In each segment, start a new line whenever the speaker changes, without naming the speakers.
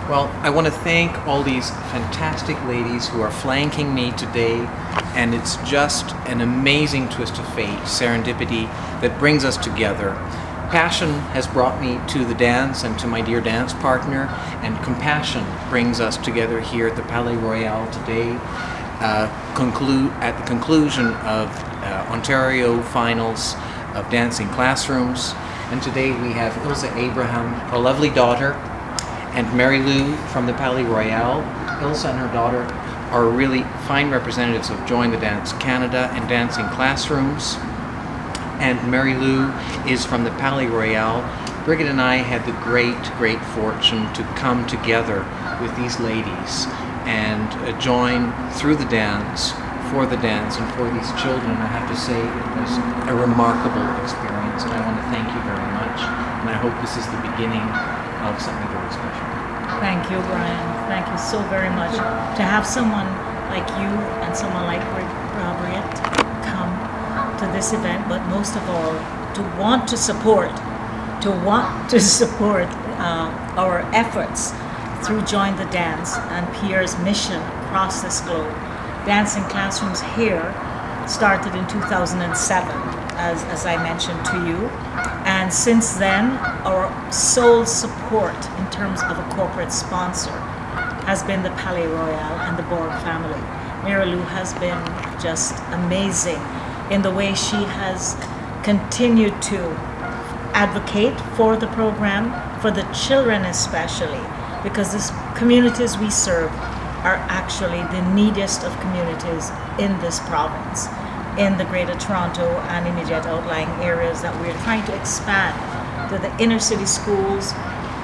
Well, I want to thank all these fantastic ladies who are flanking me today, and it's just an amazing twist of fate, serendipity, that brings us together. Passion has brought me to the dance and to my dear dance partner, and compassion brings us together here at the Palais Royale today, at the conclusion of Ontario finals of dancing classrooms. And today we have Ilse Abraham, her lovely daughter, and Mary Lou from the Palais Royale. Ilse and her daughter are really fine representatives of Join the Dance Canada and dancing classrooms. And Mary Lou is from the Palais Royale. Brigitte and I had the great fortune to come together with these ladies and join through the dance, for the dance, and for these children. I have to say it was a remarkable experience, and I want to thank you very much. And I hope this is the beginning of something very special.
Thank you, Brian. Thank you so very much. To have someone like you and someone like Brigitte come to this event, but most of all, to want to support our efforts through Join the Dance and Pierre's mission across this globe. Dancing classrooms here started in 2007, as I mentioned to you. And since then, our sole support in terms of a corporate sponsor has been the Palais Royale and the Borg family. Mary Lou has been just amazing in the way she has continued to advocate for the program, for the children especially, because the communities we serve are actually the neediest of communities in this province, in the Greater Toronto and immediate outlying areas that we're trying to expand to the inner city schools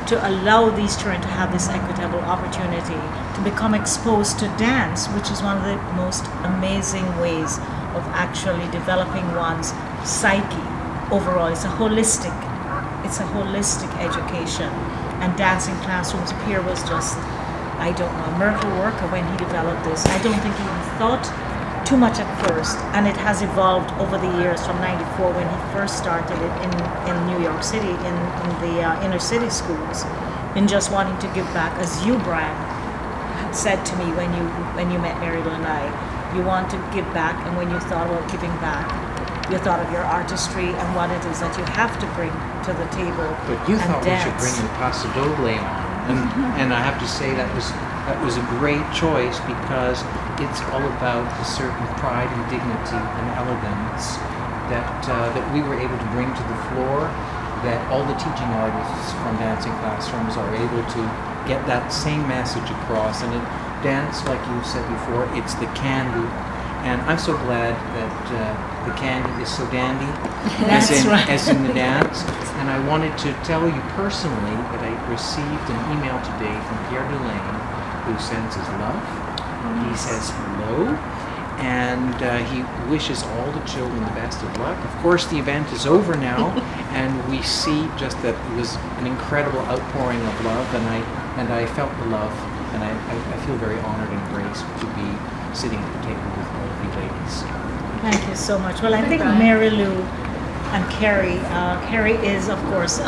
to allow these children to have this equitable opportunity to become exposed to dance, which is one of the most amazing ways of actually developing one's psyche overall. It's a holistic education. And dancing classrooms, Pierre was just, I don't know, a miracle worker when he developed this. I don't think he even thought too much at first, and it has evolved over the years from '94 when he first started it in New York City, in the inner city schools, in just wanting to give back. As you, Brian, said to me when you met Mary Lou and I, you want to give back, and when you thought about giving back, you thought of your artistry and what it is that you have to bring to the table.
But you
and
thought
dance.
we should bring the Paso Doble on. And I have to say that was a great choice, because it's all about a certain pride and dignity and elegance that we were able to bring to the floor, that all the teaching artists from dancing classrooms are able to get that same message across. And dance, like you said before, it's the candy. And I'm so glad that the candy is so dandy, as in the dance. And I wanted to tell you personally that I received an email today from Pierre Dulaine, who sends his love. He says hello, and he wishes all the children the best of luck. Of course, the event is over now, and we see just that it was an incredible outpouring of love, and I felt the love, and I feel very honored and graced to be sitting at the table with all of you ladies.
Thank you so much. Well, I think Mary Lou and Carrie is, of course,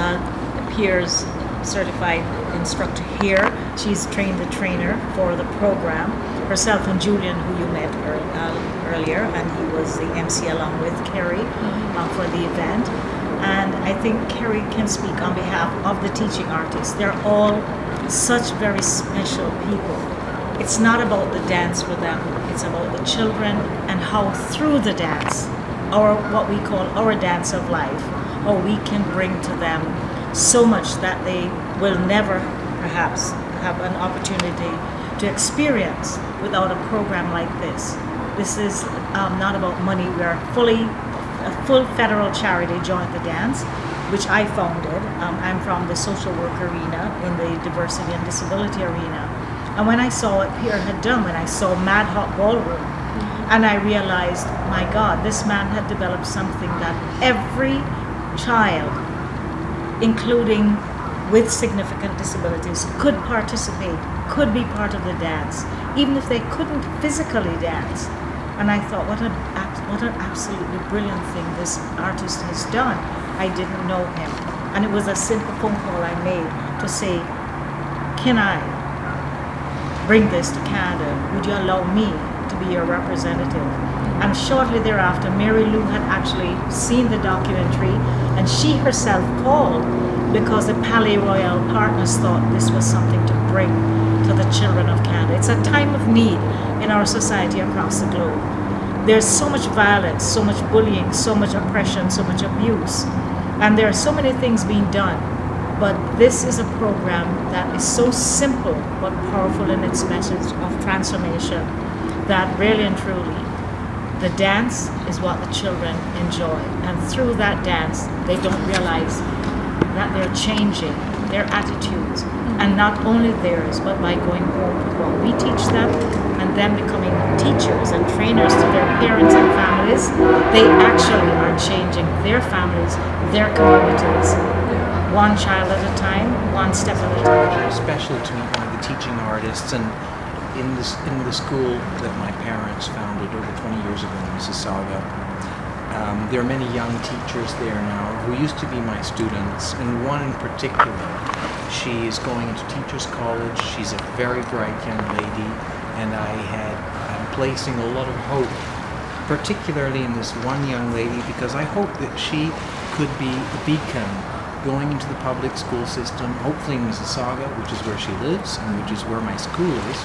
Pierre's certified instructor here. She's trained the trainer for the program. Herself and Julian, who you met earlier, and he was the MC along with Carrie for the event. And I think Carrie can speak on behalf of the teaching artists. They're all such very special people. It's not about the dance for them, it's about the children and how through the dance, or what we call our dance of life, how we can bring to them so much that they will never perhaps have an opportunity to experience without a program like this. This is not about money. We are a full federal charity, Join the Dance, which I founded. I'm from the social work arena, in the diversity and disability arena. And when I saw what Pierre had done, when I saw Mad Hot Ballroom, and I realized, my God, this man had developed something that every child, including with significant disabilities, could participate, could be part of the dance, even if they couldn't physically dance. And I thought, what an absolutely brilliant thing this artist has done. I didn't know him. And it was a simple phone call I made to say, can I bring this to Canada. Would you allow me to be your representative? And shortly thereafter, Mary Lou had actually seen the documentary, and she herself called because the Palais Royale partners thought this was something to bring to the children of Canada. It's a time of need in our society across the globe. There's so much violence, so much bullying, so much oppression, so much abuse, and there are so many things being done. But this is a program that is so simple but powerful in its message of transformation that really and truly, the dance is what the children enjoy. And through that dance, they don't realize that they're changing their attitudes. And not only theirs, but by going home with what we teach them and them becoming teachers and trainers to their parents and families, they actually are changing their families, their communities. One child at a time, one step at a time.
Very special to meet one of the teaching artists, and in the school that my parents founded over 20 years ago in Mississauga. There are many young teachers there now who used to be my students, and one in particular, she is going into Teachers College. She's a very bright young lady, and I'm placing a lot of hope, particularly in this one young lady, because I hope that she could be a beacon going into the public school system, hopefully in Mississauga, which is where she lives and which is where my school is.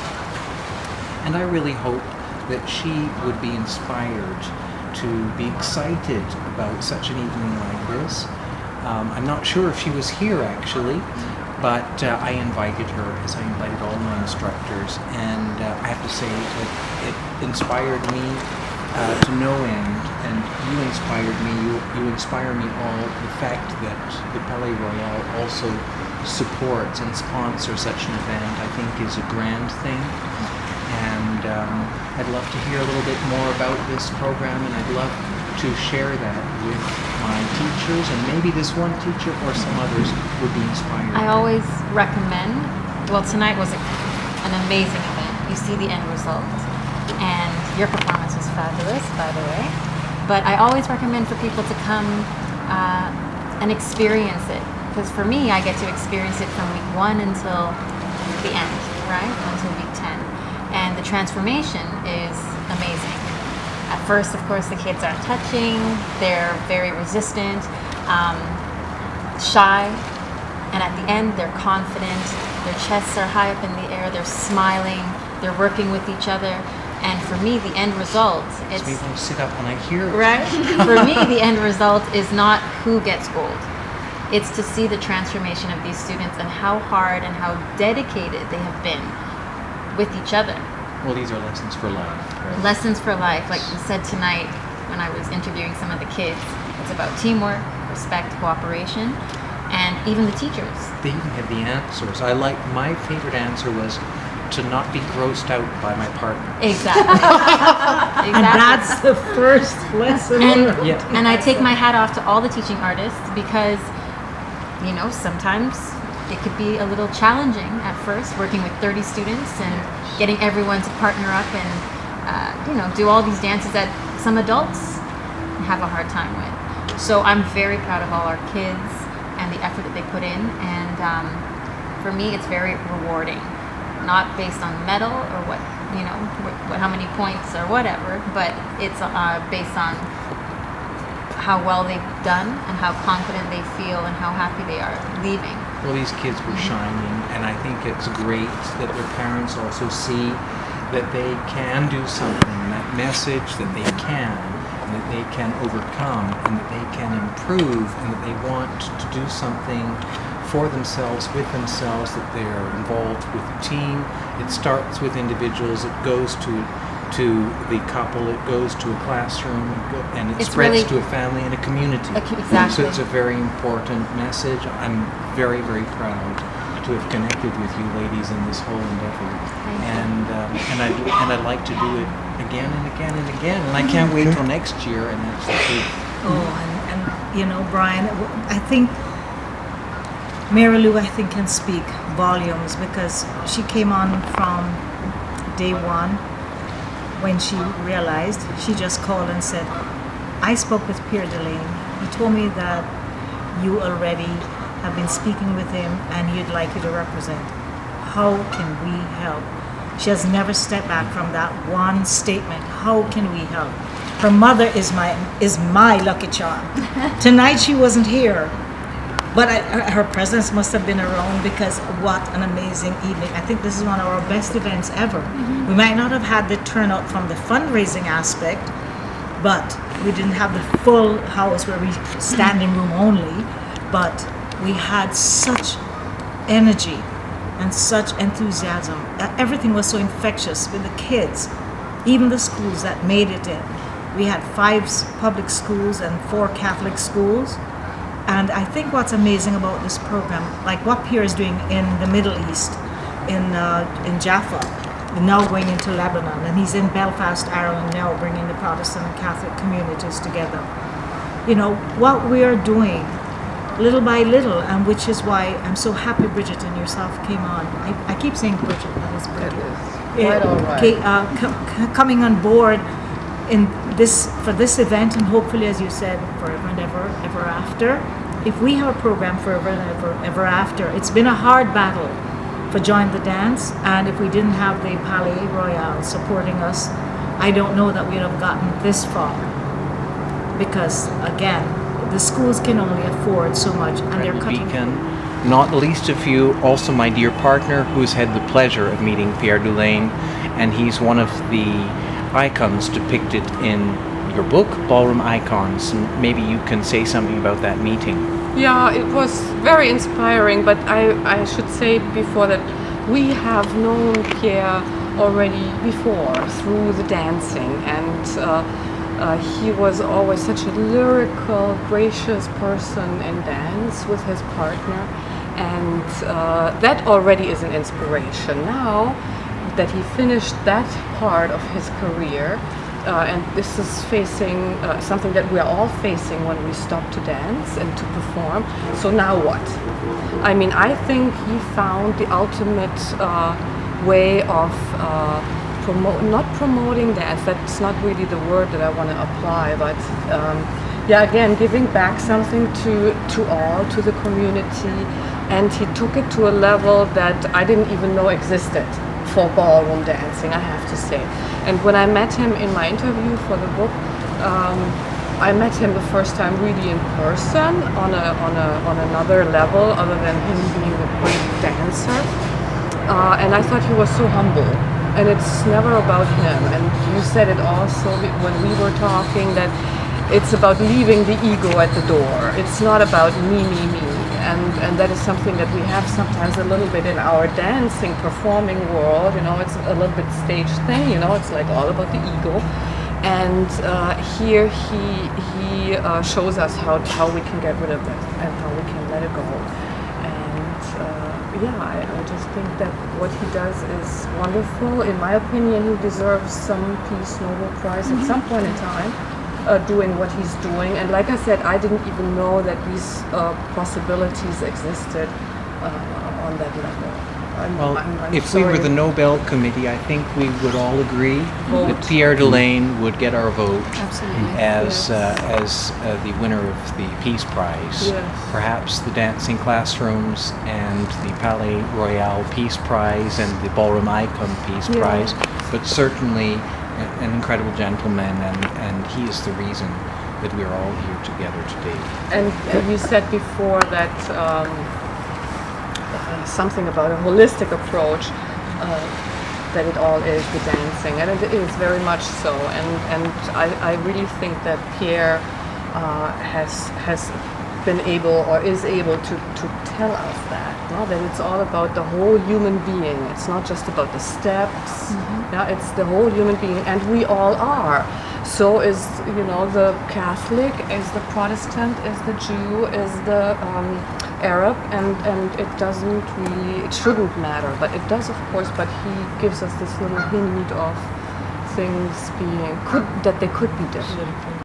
And I really hope that she would be inspired to be excited about such an evening like this. I'm not sure if she was here actually, but I invited her, as I invited all my instructors, and I have to say that it inspired me to no end, and you inspired me, you inspire me all. The fact that the Palais Royale also supports and sponsors such an event, I think, is a grand thing. And I'd love to hear a little bit more about this program, and I'd love to share that with my teachers, and maybe this one teacher or some others would be inspired.
I always recommend, well, tonight was an amazing event. You see the end result, and your performance was fabulous, by the way. But I always recommend for people to come and experience it, because for me, I get to experience it from week 1 until the end, right? Until week 10. And the transformation is amazing. At first, of course, the kids aren't touching, they're very resistant, shy, and at the end, they're confident, their chests are high up in the air, they're smiling, they're working with each other. And for me, the end result is...
Makes me want to sit up when I hear it.
Right? For me, the end result is not who gets gold. It's to see the transformation of these students and how hard and how dedicated they have been with each other.
Well, these are lessons for life. Right?
Lessons for life. Like you said tonight when I was interviewing some of the kids, it's about teamwork, respect, cooperation, and even the teachers.
They even had the answers. My favorite answer was to not be grossed out by my partner.
Exactly. Exactly.
And that's the first lesson.
And I take my hat off to all the teaching artists because, sometimes it could be a little challenging at first, working with 30 students and getting everyone to partner up and, do all these dances that some adults have a hard time with. So I'm very proud of all our kids and the effort that they put in. And for me, it's very rewarding. Not based on medal or how many points or whatever, but it's based on how well they've done and how confident they feel and how happy they are leaving.
Well, these kids were shining, and I think it's great that their parents also see that they can do something, and that message that they can, and that they can overcome, and that they can improve, and that they want to do something for themselves, with themselves, that they're involved with a team. It starts with individuals, it goes to the couple, it goes to a classroom, and it spreads to a family and a community.
Exactly.
So it's a very important message. I'm very, very proud to have connected with you ladies in this whole endeavor. And I'd like to do it again and again and again, and I can't wait till next year, and that's the truth.
And Brian, I think Mary Lou, can speak volumes, because she came on from day one. When she realized, she just called and said, I spoke with Pierre Dulaine. He told me that you already have been speaking with him and he'd like you to represent. How can we help? She has never stepped back from that one statement. How can we help? Her mother is my lucky charm. Tonight she wasn't here, but her presence must have been around, because what an amazing evening. I think this is one of our best events ever. We might not have had the turnout from the fundraising aspect, but we didn't have the full house where we standing room only, but we had such energy and such enthusiasm. Everything was so infectious with the kids, even the schools that made it in. We had 5 public schools and 4 Catholic schools. And I think what's amazing about this program, like what Pierre is doing in the Middle East, in Jaffa, and now going into Lebanon, and he's in Belfast, Ireland now, bringing the Protestant and Catholic communities together. You know, what we are doing, little by little, and which is why I'm so happy Bridget and yourself came on. I keep saying Bridget, that is Bridget.
Quite all right.
Coming on board for this event, and hopefully, as you said, forever and ever after. If we have a program forever and ever after, it's been a hard battle for Join the Dance, and if we didn't have the Palais Royale supporting us, I don't know that we'd have gotten this far. Because again, the schools can only afford so much, and they're cutting.
Beacon, not the least of you, also my dear partner, who's had the pleasure of meeting Pierre Dulaine, and he's one of the icons depicted in your book, Ballroom Icons. And maybe you can say something about that meeting.
Yeah, it was very inspiring, but I should say before that we have known Pierre already before through the dancing, and he was always such a lyrical, gracious person in dance with his partner, and that already is an inspiration. Now that he finished that part of his career, and this is facing something that we are all facing when we stop to dance and to perform. So now what? I mean, I think he found the ultimate way of not promoting dance. That's not really the word that I want to apply, but again, giving back something to all, to the community, and he took it to a level that I didn't even know existed for ballroom dancing, I have to say. And when I met him in my interview for the book, I met him the first time really in person on another level other than him being a great dancer, and I thought he was so humble. And it's never about him. And you said it also when we were talking, that it's about leaving the ego at the door. It's not about me. And that is something that we have sometimes a little bit in our dancing, performing world. You know, it's a little bit stage thing. You know, it's like all about the ego. And here he shows us how we can get rid of it and how we can let it go. I just think that what he does is wonderful. In my opinion, he deserves some Peace Nobel Prize at some point in time, doing what he's doing. And like I said, I didn't even know that these possibilities existed on that level. I'm
if we were the Nobel Committee, I think we would all agree that Pierre Dulaine would get our vote as the winner of the Peace Prize.
Yes.
Perhaps the Dancing Classrooms and the Palais Royale Peace Prize and the Ballroom Icon Peace Prize, but certainly an incredible gentleman, and he is the reason that we are all here together today.
And you said before that something about a holistic approach, that it all is the dancing, and it is very much so. And I really think that Pierre has been able or is able to tell us that, that it's all about the whole human being. It's not just about the steps. It's the whole human being, and we all are. So is the Catholic, is the Protestant, is the Jew, is the Arab, and it shouldn't matter, but it does, of course. But he gives us this little hint of things that they could be different.